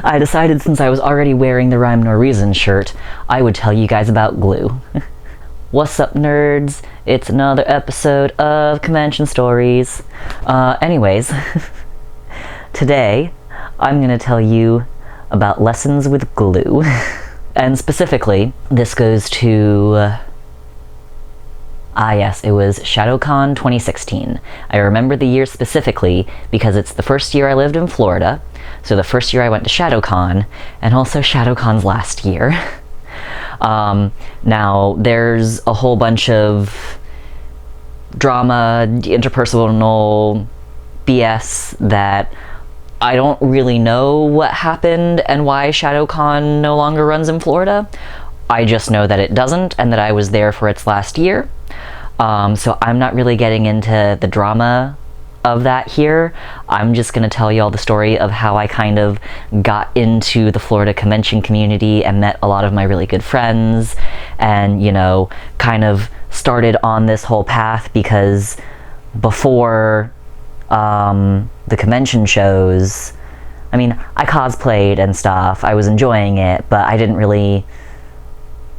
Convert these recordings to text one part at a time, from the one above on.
I decided since I was already wearing the Rhyme Nor Reason shirt, I would tell you guys about glue. What's up, nerds? It's another episode of Convention Stories. Anyways, today I'm going to tell you about lessons with glue. And specifically, this goes to... yes, it was ShadowCon 2016. I remember the year specifically because it's the first year I lived in Florida, so the first year I went to ShadowCon, and also ShadowCon's last year. Now, there's a whole bunch of drama, interpersonal BS that I don't really know what happened and why ShadowCon no longer runs in Florida. I just know that it doesn't, and that I was there for its last year. So I'm not really getting into the drama of that here. I'm just going to tell you all the story of how I kind of got into the Florida convention community and met a lot of my really good friends, and, you know, kind of started on this whole path because before the convention shows, I mean, I cosplayed and stuff, I was enjoying it, but I didn't really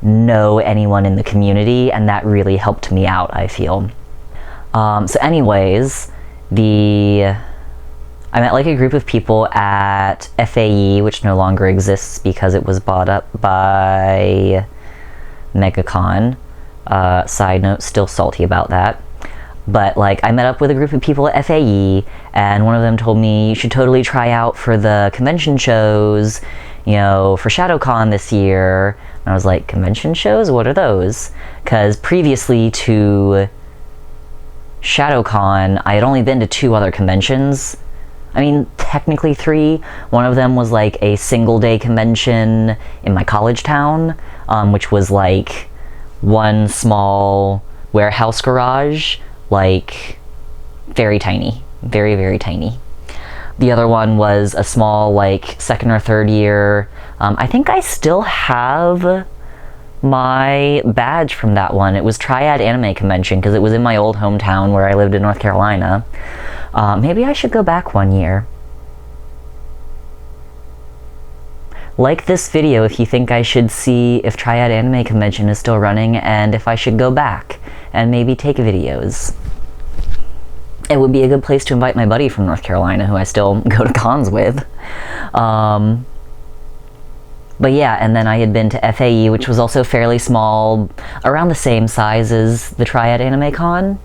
know anyone in the community, and that really helped me out, I feel. So anyways, I met like a group of people at FAE, which no longer exists because it was bought up by MegaCon. Side note, still salty about that. But like, I met up with a group of people at FAE, and one of them told me, you should totally try out for the convention shows, you know, for ShadowCon this year. And I was like, convention shows? What are those? Because previously to ShadowCon, I had only been to 2 other conventions. I mean, technically 3. One of them was like a single-day convention in my college town, which was like one small warehouse garage, like very tiny, very, very tiny. The other one was a small, like, second or third year. I think I still have my badge from that one. It was Triad Anime Convention, because it was in my old hometown where I lived in North Carolina. Maybe I should go back one year. Like this video if you think I should see if Triad Anime Convention is still running, and if I should go back and maybe take videos. It would be a good place to invite my buddy from North Carolina, who I still go to cons with. But yeah, and then I had been to FAE, which was also fairly small, around the same size as the Triad Anime Con.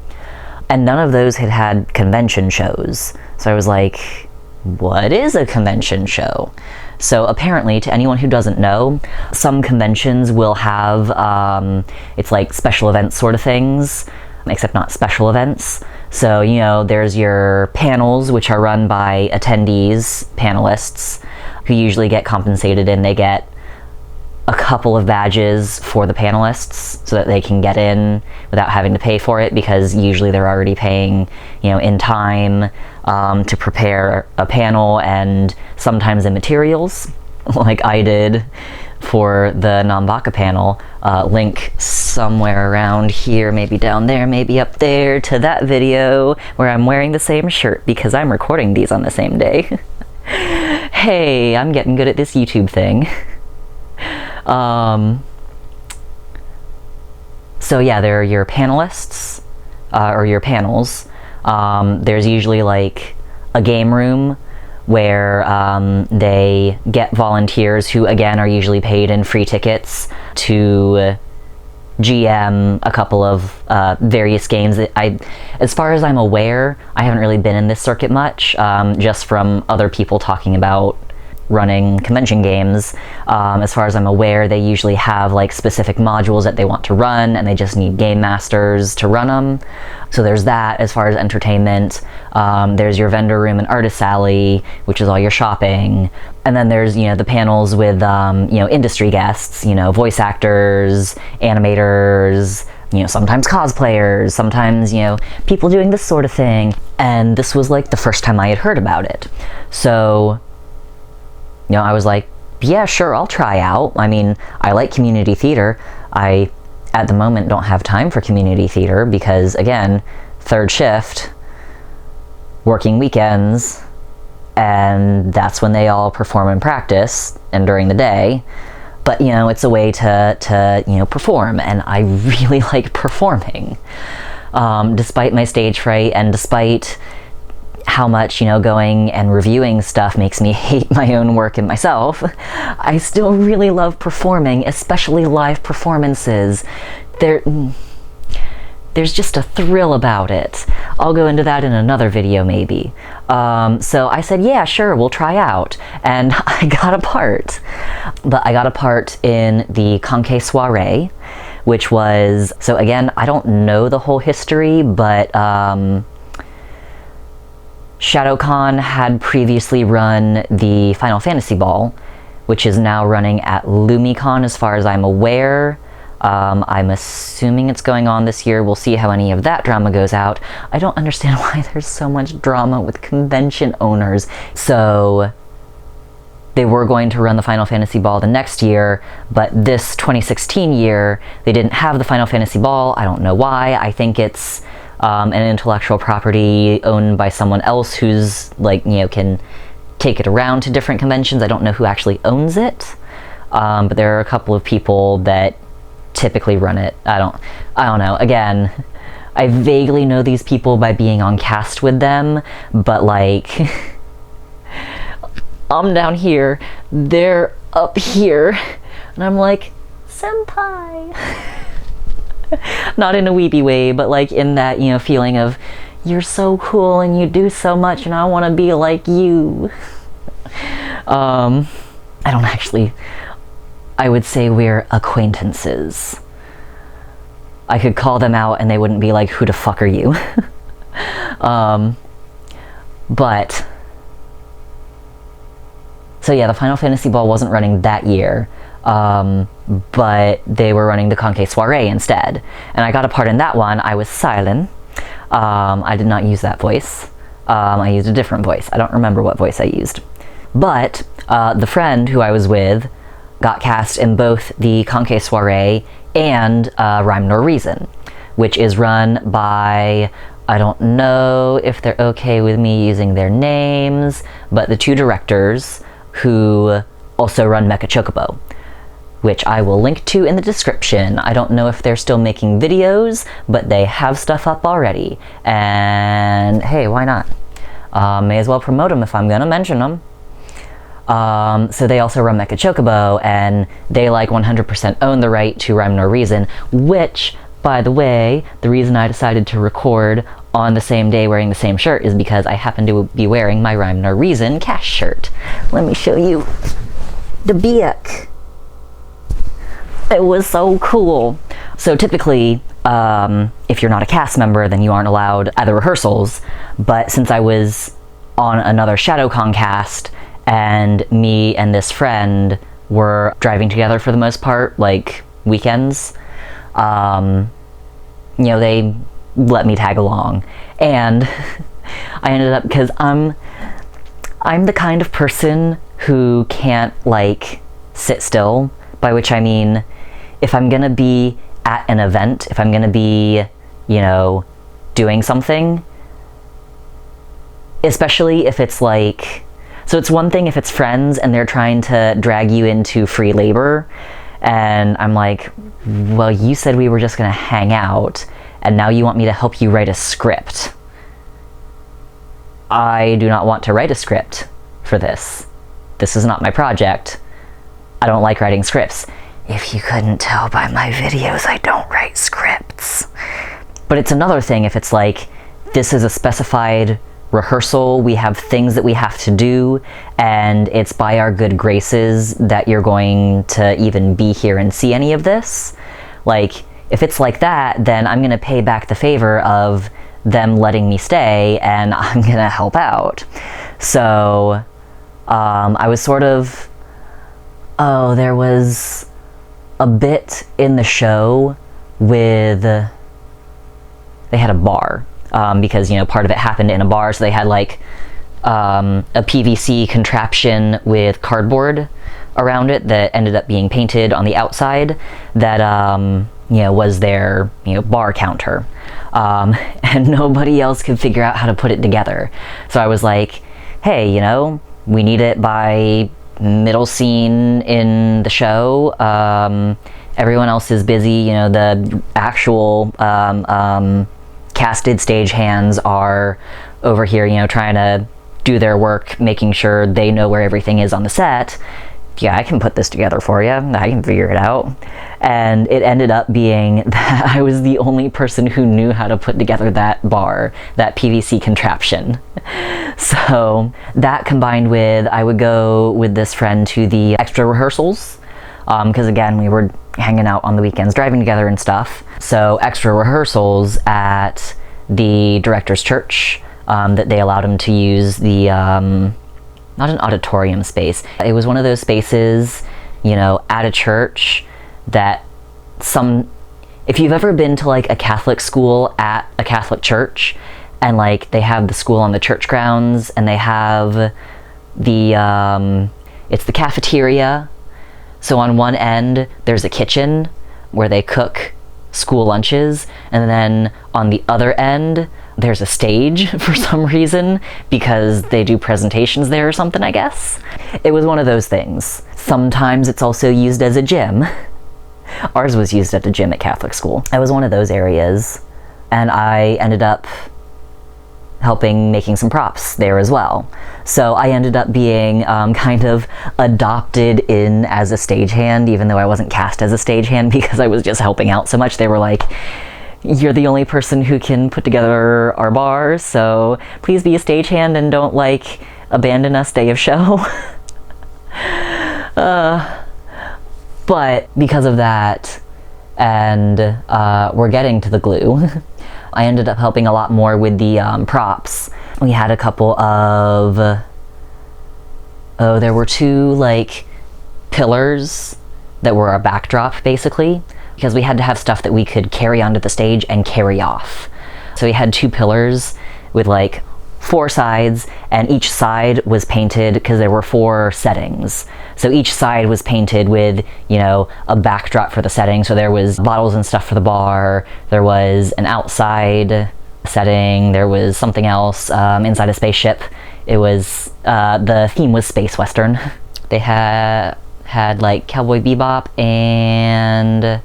And none of those had had convention shows. So I was like, what is a convention show? So apparently, to anyone who doesn't know, some conventions will have, it's like special events sort of things, except not special events. So, you know, there's your panels, which are run by attendees, panelists, who usually get compensated, and they get a couple of badges for the panelists so that they can get in without having to pay for it, because usually they're already paying, you know, in time to prepare a panel, and sometimes in materials, like I did for the Nambaka panel. Link somewhere around here, maybe down there, maybe up there, to that video where I'm wearing the same shirt because I'm recording these on the same day. Hey, I'm getting good at this YouTube thing. So yeah, there are your panelists, or your panels. There's usually like a game room where they get volunteers who, again, are usually paid in free tickets to GM a couple of various games. As far as I'm aware, I haven't really been in this circuit much, just from other people talking about running convention games. As far as I'm aware, they usually have like specific modules that they want to run, and they just need game masters to run them. So there's that. As far as entertainment, there's your vendor room and artist alley, which is all your shopping. And then there's, you know, the panels with, you know, industry guests, you know, voice actors, animators, you know, sometimes cosplayers, sometimes, you know, people doing this sort of thing. And this was like the first time I had heard about it. So, you know, I was like, yeah, sure, I'll try out. I mean, I like community theater. I, at the moment, don't have time for community theater because, again, third shift, working weekends, and that's when they all perform and practice, and during the day. But, you know, it's a way to you know, perform, and I really like performing. Despite my stage fright, and despite how much, you know, going and reviewing stuff makes me hate my own work and myself, I still really love performing, especially live performances. There's just a thrill about it. I'll go into that in another video, maybe. So I said, yeah, sure, we'll try out. And I got a part. But I got a part in the Cautionary, which was, so again, I don't know the whole history, but ShadowCon had previously run the Final Fantasy Ball, which is now running at LumiCon as far as I'm aware. I'm assuming it's going on this year. We'll see how any of that drama goes out. I don't understand why there's so much drama with convention owners. So they were going to run the Final Fantasy Ball the next year, but this 2016 year, they didn't have the Final Fantasy Ball. I don't know why. I think it's an intellectual property owned by someone else who's, like, you know, can take it around to different conventions. I don't know who actually owns it, but there are a couple of people that typically run it. I don't know. Again, I vaguely know these people by being on cast with them, but, like, I'm down here, they're up here, and I'm like, senpai. Not in a weeby way, but like in that, you know, feeling of, you're so cool and you do so much and I want to be like you. I don't actually, I would say we're acquaintances. I could call them out and they wouldn't be like, who the fuck are you? But, so yeah, the Final Fantasy Ball wasn't running that year, but they were running the Cautionary instead. And I got a part in that one. I was Silent. I did not use that voice. I used a different voice. I don't remember what voice I used. But the friend who I was with got cast in both the Cautionary and Rhyme Nor Reason, which is run by, I don't know if they're okay with me using their names, but the two directors who also run Mecha Chocobo, which I will link to in the description. I don't know if they're still making videos, but they have stuff up already. And hey, why not? May as well promote them if I'm gonna mention them. So they also run Mecha Chocobo, and they like 100% own the right to Rhyme Nor Reason, which, by the way, the reason I decided to record on the same day wearing the same shirt is because I happen to be wearing my Rhyme Nor Reason cast shirt. Let me show you the back. It was so cool. So typically, if you're not a cast member, then you aren't allowed at the rehearsals, but since I was on another ShadowCon cast, and me and this friend were driving together for the most part, like weekends, you know, they let me tag along. And I ended up, because I'm the kind of person who can't, like, sit still, by which I mean, if I'm gonna be at an event, if I'm gonna be, you know, doing something, especially if it's like, so it's one thing if it's friends and they're trying to drag you into free labor, and I'm like, well, you said we were just gonna hang out, and now you want me to help you write a script. I do not want to write a script for this. This is not my project. I don't like writing scripts. If you couldn't tell by my videos, I don't write scripts. But it's another thing if it's like, this is a specified rehearsal, we have things that we have to do, and it's by our good graces that you're going to even be here and see any of this. Like, if it's like that, then I'm gonna pay back the favor of them letting me stay, and I'm gonna help out. So, I was sort of, oh, there was a bit in the show with, they had a bar, because, you know, part of it happened in a bar, so they had like a PVC contraption with cardboard around it that ended up being painted on the outside that, you know, was their, you know, bar counter. And nobody else could figure out how to put it together. So I was like, hey, you know, we need it by middle scene in the show. Everyone else is busy, you know, the actual casted stagehands are over here, you know, trying to do their work, making sure they know where everything is on the set. Yeah, I can put this together for you. I can figure it out. And it ended up being that I was the only person who knew how to put together that bar, that PVC contraption. So that combined with, I would go with this friend to the extra rehearsals, because again, we were hanging out on the weekends, driving together and stuff. So extra rehearsals at the director's church, that they allowed him to use the, not an auditorium space. It was one of those spaces, you know, at a church that if you've ever been to like a Catholic school at a Catholic church, and like they have the school on the church grounds, and they have the, it's the cafeteria. So on one end, there's a kitchen where they cook school lunches, and then on the other end, there's a stage for some reason, because they do presentations there or something, I guess. It was one of those things. Sometimes it's also used as a gym. Ours was used at a gym at Catholic school. It was one of those areas, and I ended up helping making some props there as well. So I ended up being kind of adopted in as a stagehand, even though I wasn't cast as a stagehand, because I was just helping out so much. They were like, you're the only person who can put together our bar, so please be a stagehand and don't like abandon us day of show. But because of that, and we're getting to the glue, I ended up helping a lot more with the props. We had a couple of, there were 2 like pillars that were a backdrop basically, because we had to have stuff that we could carry onto the stage and carry off. So we had 2 pillars with like 4 sides, and each side was painted, because there were 4 settings. So each side was painted with, you know, a backdrop for the setting. So there was bottles and stuff for the bar, there was an outside setting, there was something else inside a spaceship. It was, the theme was space western. They had like Cowboy Bebop and,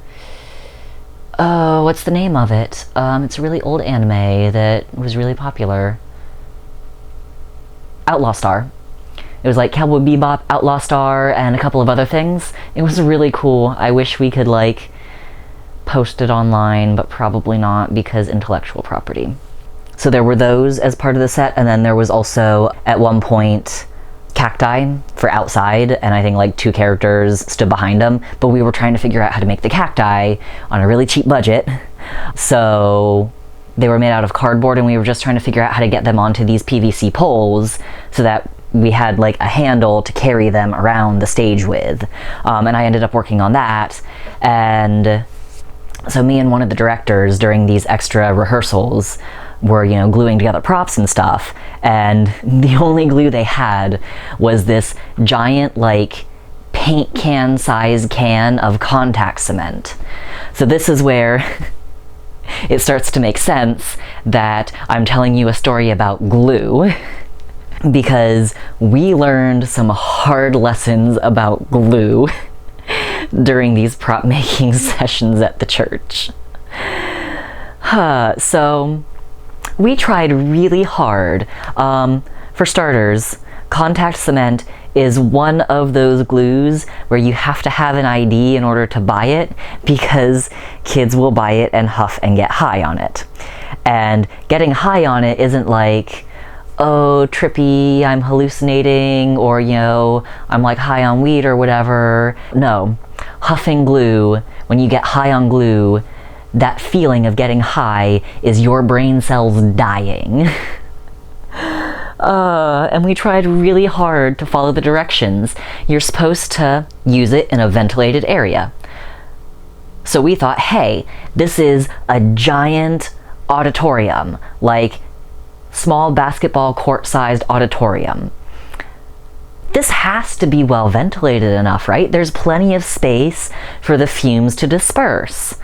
what's the name of it? It's a really old anime that was really popular. Outlaw Star. It was like Cowboy Bebop, Outlaw Star, and a couple of other things. It was really cool. I wish we could like post it online, but probably not, because intellectual property. So there were those as part of the set, and then there was also at one point cacti for outside, and I think like 2 characters stood behind them, but we were trying to figure out how to make the cacti on a really cheap budget. So they were made out of cardboard, and we were just trying to figure out how to get them onto these PVC poles so that we had like a handle to carry them around the stage with. And I ended up working on that. And so me and one of the directors during these extra rehearsals were, you know, gluing together props and stuff, and the only glue they had was this giant like paint can size can of contact cement. So this is where it starts to make sense that I'm telling you a story about glue, because we learned some hard lessons about glue during these prop making sessions at the church. So we tried really hard. For starters, contact cement is one of those glues where you have to have an ID in order to buy it, because kids will buy it and huff and get high on it. And getting high on it isn't like, oh, trippy, I'm hallucinating, or, you know, I'm like high on weed or whatever. No, huffing glue, when you get high on glue, that feeling of getting high is your brain cells dying. And we tried really hard to follow the directions. You're supposed to use it in a ventilated area. So we thought, hey, this is a giant auditorium, like small basketball court-sized auditorium. This has to be well ventilated enough, right? There's plenty of space for the fumes to disperse.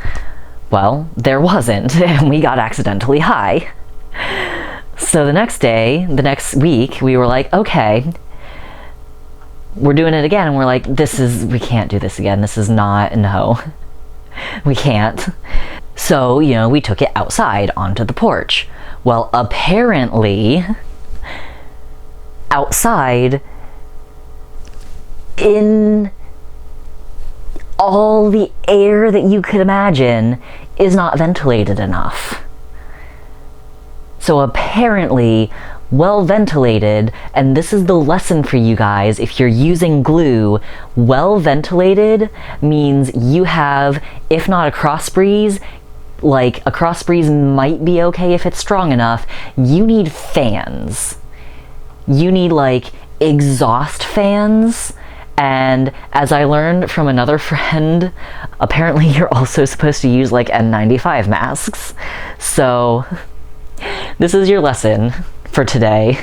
Well, there wasn't, and we got accidentally high. So the next day, the next week, we were like, okay, we're doing it again. And we're like, we can't do this again. This is not, no, we can't. So, you know, we took it outside onto the porch. Well, apparently, outside, in all the air that you could imagine, is not ventilated enough. So apparently, well ventilated, and this is the lesson for you guys, if you're using glue, well ventilated means you have, if not a cross breeze, like a cross breeze might be okay if it's strong enough, you need fans. You need like exhaust fans. And as I learned from another friend, apparently you're also supposed to use like N95 masks. So this is your lesson for today.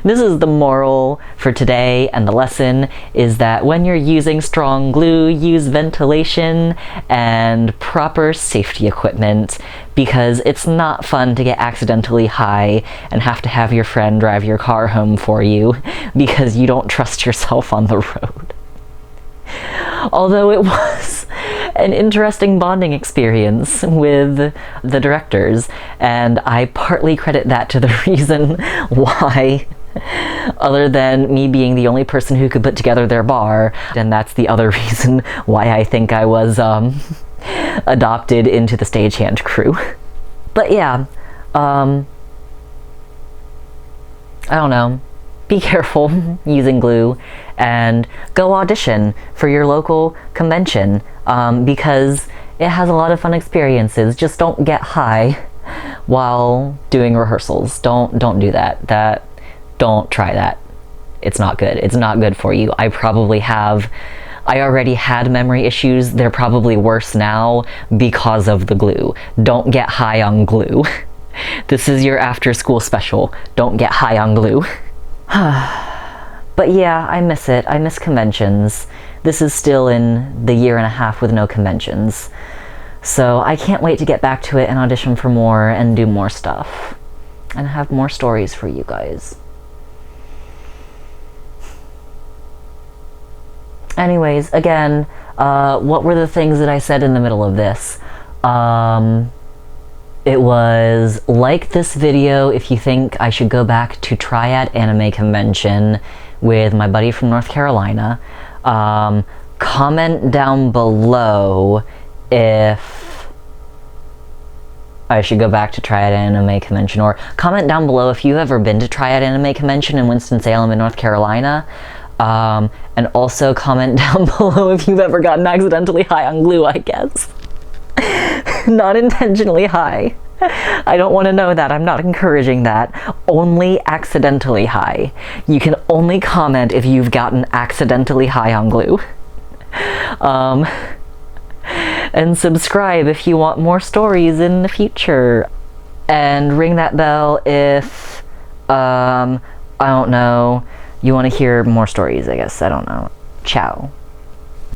This is the moral for today, and the lesson is that when you're using strong glue, use ventilation and proper safety equipment, because it's not fun to get accidentally high and have to have your friend drive your car home for you because you don't trust yourself on the road. Although it was an interesting bonding experience with the directors, and I partly credit that to the reason why, other than me being the only person who could put together their bar, and that's the other reason why I think I was adopted into the stagehand crew. But yeah, I don't know. Be careful using glue, and go audition for your local convention, because it has a lot of fun experiences. Just don't get high while doing rehearsals. Don't do that. Don't try that. It's not good. It's not good for you. I already had memory issues. They're probably worse now because of the glue. Don't get high on glue. This is your after school special. Don't get high on glue. But yeah, I miss it. I miss conventions. This is still in the year and a half with no conventions. So I can't wait to get back to it and audition for more and do more stuff. And have more stories for you guys. Anyways, again, what were the things that I said in the middle of this? It was, like this video if you think I should go back to Triad Anime Convention with my buddy from North Carolina. Comment down below if I should go back to Triad Anime Convention, or comment down below if you've ever been to Triad Anime Convention in Winston-Salem in North Carolina. And also comment down below if you've ever gotten accidentally high on glue, I guess. Not intentionally high. I don't want to know that. I'm not encouraging that. Only accidentally high. You can only comment if you've gotten accidentally high on glue. And subscribe if you want more stories in the future. And ring that bell if, I don't know, you want to hear more stories, I guess. I don't know. Ciao.